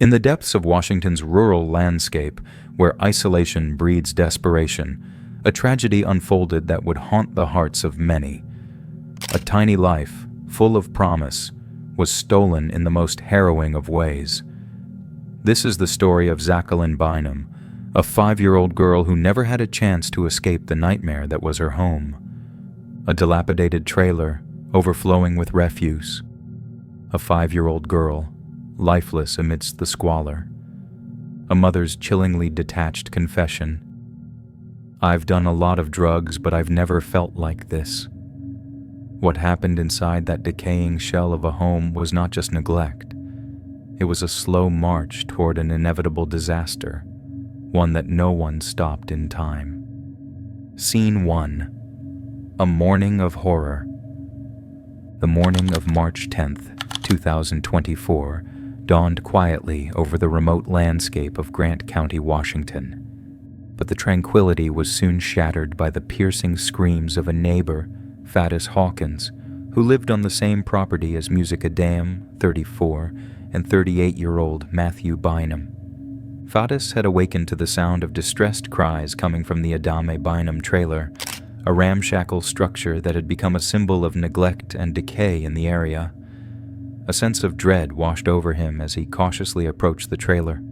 In the depths of Washington's rural landscape, where isolation breeds desperation, a tragedy unfolded that would haunt the hearts of many. A tiny life, full of promise, was stolen in the most harrowing of ways. This is the story of Xaqueline Bynum, a 5-year-old girl who never had a chance to escape the nightmare that was her home. A dilapidated trailer, overflowing with refuse. A 5-year-old girl, lifeless amidst the squalor. A mother's chillingly detached confession. "I've done a lot of drugs, but I've never felt like this." What happened inside that decaying shell of a home was not just neglect. It was a slow march toward an inevitable disaster, one that no one stopped in time. Scene 1. A morning of horror. The morning of March 10th, 2024, dawned quietly over the remote landscape of Grant County, Washington. But the tranquility was soon shattered by the piercing screams of a neighbor, Faddis Hawkins, who lived on the same property as music Adame, 34, and 38-year-old Matthew Bynum. Faddis had awakened to the sound of distressed cries coming from the Adame Bynum trailer, a ramshackle structure that had become a symbol of neglect and decay in the area. A sense of dread washed over him as he cautiously approached the trailer.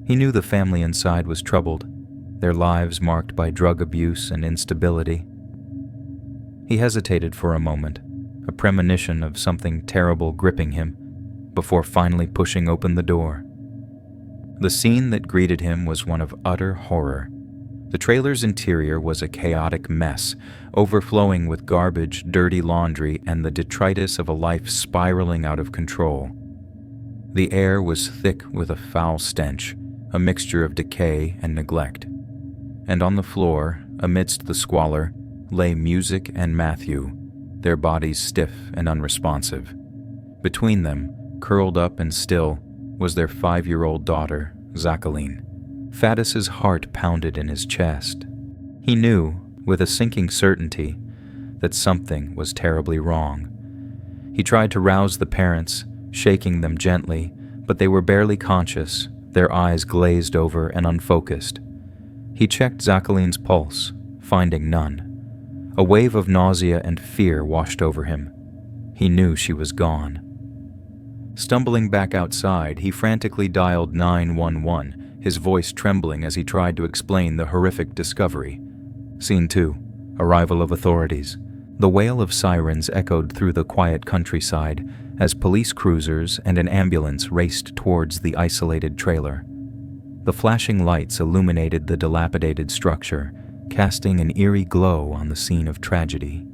He knew the family inside was troubled, their lives marked by drug abuse and instability. He hesitated for a moment, a premonition of something terrible gripping him, before finally pushing open the door. The scene that greeted him was one of utter horror. The trailer's interior was a chaotic mess, overflowing with garbage, dirty laundry, and the detritus of a life spiraling out of control. The air was thick with a foul stench, a mixture of decay and neglect. And on the floor, amidst the squalor, lay Music and Matthew, their bodies stiff and unresponsive. Between them, curled up and still, was their 5-year-old daughter, Xaqueline. Faddis's heart pounded in his chest. He knew, with a sinking certainty, that something was terribly wrong. He tried to rouse the parents, shaking them gently, but they were barely conscious, their eyes glazed over and unfocused. He checked Xaqueline's pulse, finding none. A wave of nausea and fear washed over him. He knew she was gone. Stumbling back outside, he frantically dialed 911, his voice trembling as he tried to explain the horrific discovery. Scene 2. Arrival of authorities. The wail of sirens echoed through the quiet countryside as police cruisers and an ambulance raced towards the isolated trailer. The flashing lights illuminated the dilapidated structure, casting an eerie glow on the scene of tragedy.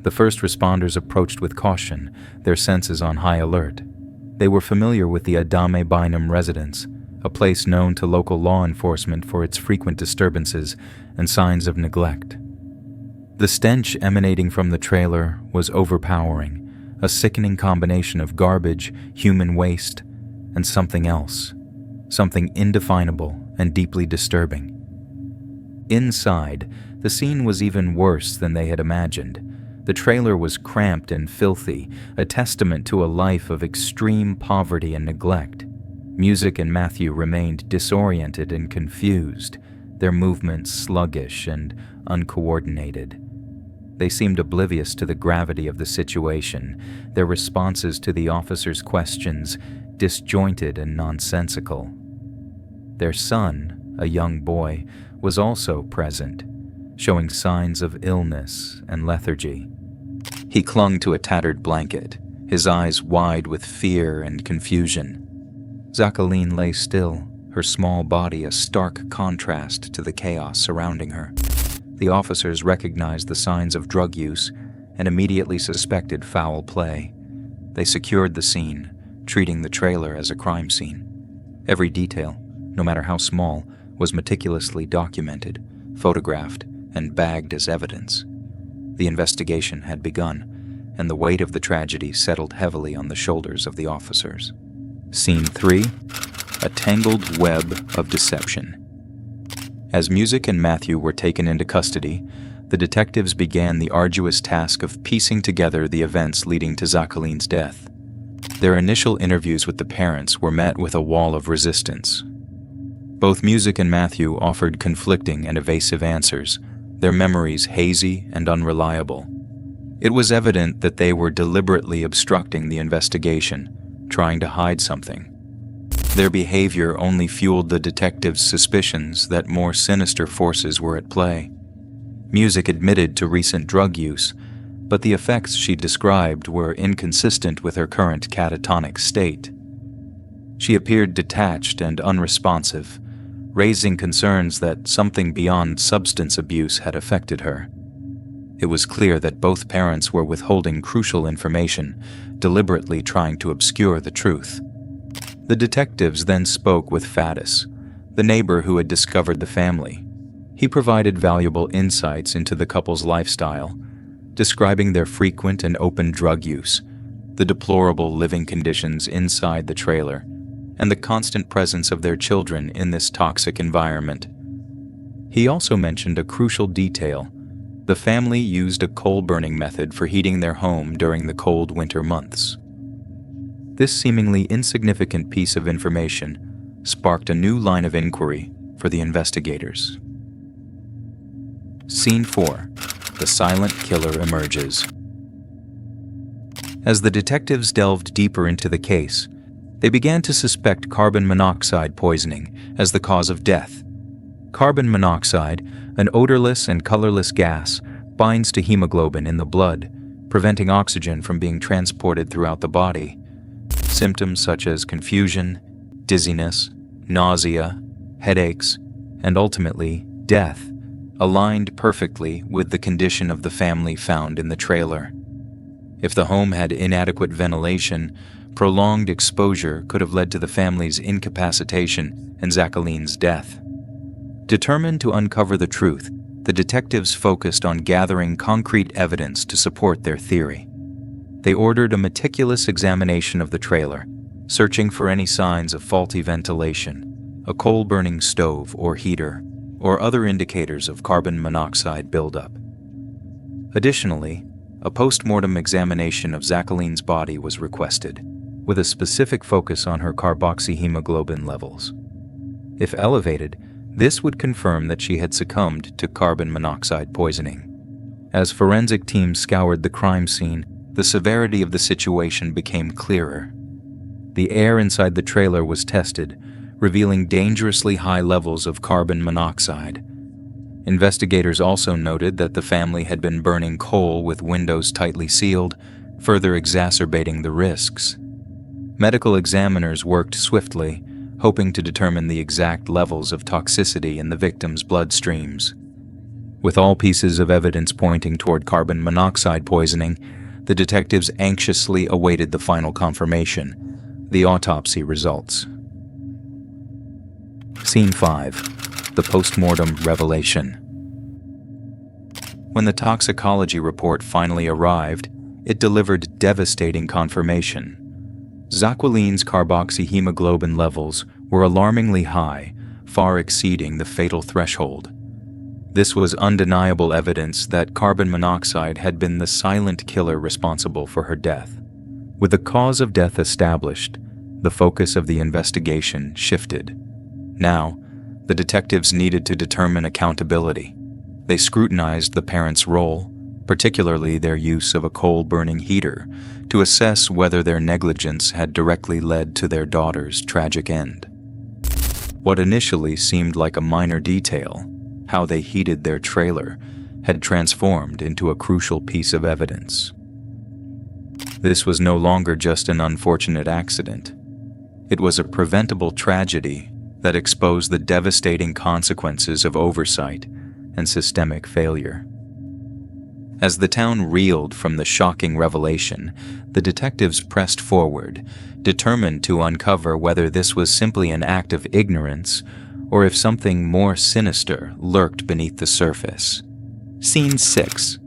The first responders approached with caution, their senses on high alert. They were familiar with the Adame Bynum residence, a place known to local law enforcement for its frequent disturbances and signs of neglect. The stench emanating from the trailer was overpowering, a sickening combination of garbage, human waste, and something else, something indefinable and deeply disturbing. Inside, the scene was even worse than they had imagined. The trailer was cramped and filthy, a testament to a life of extreme poverty and neglect. Music and Matthew remained disoriented and confused, their movements sluggish and uncoordinated. They seemed oblivious to the gravity of the situation, their responses to the officers' questions disjointed and nonsensical. Their son, a young boy, was also present, showing signs of illness and lethargy. He clung to a tattered blanket, his eyes wide with fear and confusion. Xaqueline lay still, her small body a stark contrast to the chaos surrounding her. The officers recognized the signs of drug use and immediately suspected foul play. They secured the scene, treating the trailer as a crime scene. Every detail, no matter how small, was meticulously documented, photographed, and bagged as evidence. The investigation had begun, and the weight of the tragedy settled heavily on the shoulders of the officers. Scene 3. A tangled web of deception. As Music and Matthew were taken into custody, the detectives began the arduous task of piecing together the events leading to Xaqueline's death. Their initial interviews with the parents were met with a wall of resistance. Both Music and Matthew offered conflicting and evasive answers, their memories hazy and unreliable. It was evident that they were deliberately obstructing the investigation, trying to hide something. Their behavior only fueled the detectives' suspicions that more sinister forces were at play. Music admitted to recent drug use, but the effects she described were inconsistent with her current catatonic state. She appeared detached and unresponsive, raising concerns that something beyond substance abuse had affected her. It was clear that both parents were withholding crucial information, deliberately trying to obscure the truth. The detectives then spoke with Faddis, the neighbor who had discovered the family. He provided valuable insights into the couple's lifestyle, describing their frequent and open drug use, the deplorable living conditions inside the trailer, and the constant presence of their children in this toxic environment. He also mentioned a crucial detail. The family used a coal-burning method for heating their home during the cold winter months. This seemingly insignificant piece of information sparked a new line of inquiry for the investigators. Scene 4. The silent killer emerges. As the detectives delved deeper into the case, they began to suspect carbon monoxide poisoning as the cause of death. Carbon monoxide, an odorless and colorless gas, binds to hemoglobin in the blood, preventing oxygen from being transported throughout the body. Symptoms such as confusion, dizziness, nausea, headaches, and ultimately death aligned perfectly with the condition of the family found in the trailer. If the home had inadequate ventilation, prolonged exposure could have led to the family's incapacitation and Xaqueline's death. Determined to uncover the truth, the detectives focused on gathering concrete evidence to support their theory. They ordered a meticulous examination of the trailer, searching for any signs of faulty ventilation, a coal-burning stove or heater, or other indicators of carbon monoxide buildup. Additionally, a post-mortem examination of Xaqueline's body was requested, with a specific focus on her carboxyhemoglobin levels. If elevated, this would confirm that she had succumbed to carbon monoxide poisoning. As forensic teams scoured the crime scene, the severity of the situation became clearer. The air inside the trailer was tested, revealing dangerously high levels of carbon monoxide. Investigators also noted that the family had been burning coal with windows tightly sealed, further exacerbating the risks. Medical examiners worked swiftly, hoping to determine the exact levels of toxicity in the victims' bloodstreams. With all pieces of evidence pointing toward carbon monoxide poisoning, the detectives anxiously awaited the final confirmation, the autopsy results. Scene 5. The postmortem revelation. When the toxicology report finally arrived, it delivered devastating confirmation. Xaqueline's carboxyhemoglobin levels were alarmingly high, far exceeding the fatal threshold. This was undeniable evidence that carbon monoxide had been the silent killer responsible for her death. With the cause of death established, the focus of the investigation shifted. Now, the detectives needed to determine accountability. They scrutinized the parents' role, particularly their use of a coal-burning heater, to assess whether their negligence had directly led to their daughter's tragic end. What initially seemed like a minor detail, how they heated their trailer, had transformed into a crucial piece of evidence. This was no longer just an unfortunate accident. It was a preventable tragedy that exposed the devastating consequences of oversight and systemic failure. As the town reeled from the shocking revelation, the detectives pressed forward, determined to uncover whether this was simply an act of ignorance or if something more sinister lurked beneath the surface. Scene 6.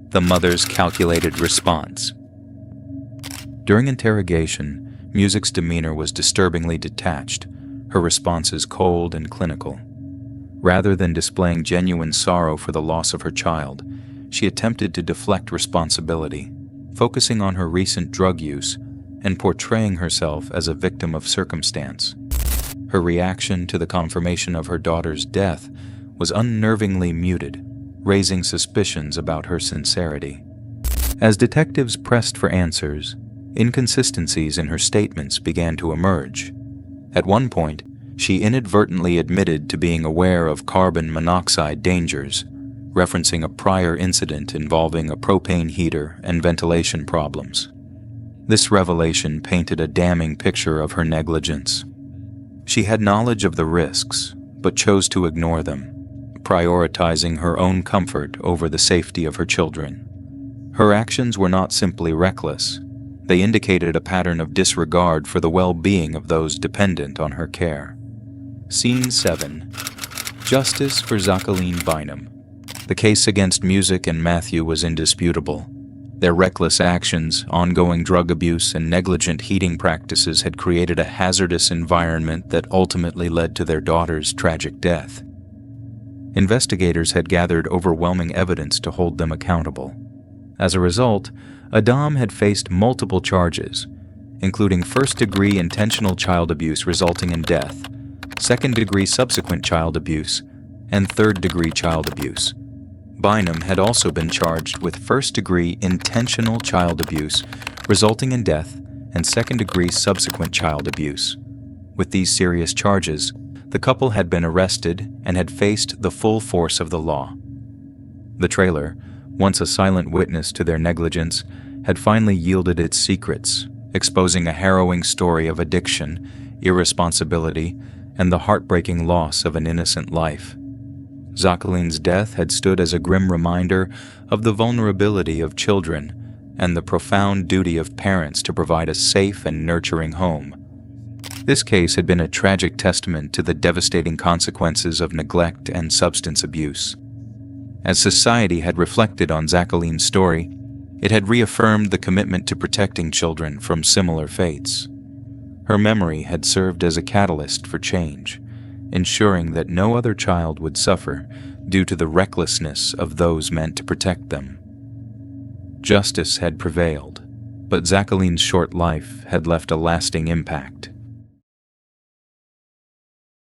The mother's calculated response. During interrogation, Music's demeanor was disturbingly detached, her responses cold and clinical. Rather than displaying genuine sorrow for the loss of her child, she attempted to deflect responsibility, focusing on her recent drug use and portraying herself as a victim of circumstance. Her reaction to the confirmation of her daughter's death was unnervingly muted, raising suspicions about her sincerity. As detectives pressed for answers, inconsistencies in her statements began to emerge. At one point, she inadvertently admitted to being aware of carbon monoxide dangers, referencing a prior incident involving a propane heater and ventilation problems. This revelation painted a damning picture of her negligence. She had knowledge of the risks, but chose to ignore them, prioritizing her own comfort over the safety of her children. Her actions were not simply reckless. They indicated a pattern of disregard for the well-being of those dependent on her care. Scene 7. Justice for Xaqueline Bynum. The case against Music and Matthew was indisputable. Their reckless actions, ongoing drug abuse, and negligent heating practices had created a hazardous environment that ultimately led to their daughter's tragic death. Investigators had gathered overwhelming evidence to hold them accountable. As a result, Adame had faced multiple charges, including first-degree intentional child abuse resulting in death, second-degree subsequent child abuse, and third-degree child abuse. Bynum had also been charged with first-degree intentional child abuse resulting in death and second-degree subsequent child abuse. With these serious charges, the couple had been arrested and had faced the full force of the law. The trailer, once a silent witness to their negligence, had finally yielded its secrets, exposing a harrowing story of addiction, irresponsibility, and the heartbreaking loss of an innocent life. Xaqueline's death had stood as a grim reminder of the vulnerability of children and the profound duty of parents to provide a safe and nurturing home. This case had been a tragic testament to the devastating consequences of neglect and substance abuse. As society had reflected on Xaqueline's story, it had reaffirmed the commitment to protecting children from similar fates. Her memory had served as a catalyst for change, ensuring that no other child would suffer due to the recklessness of those meant to protect them. Justice had prevailed, but Xaqueline's short life had left a lasting impact.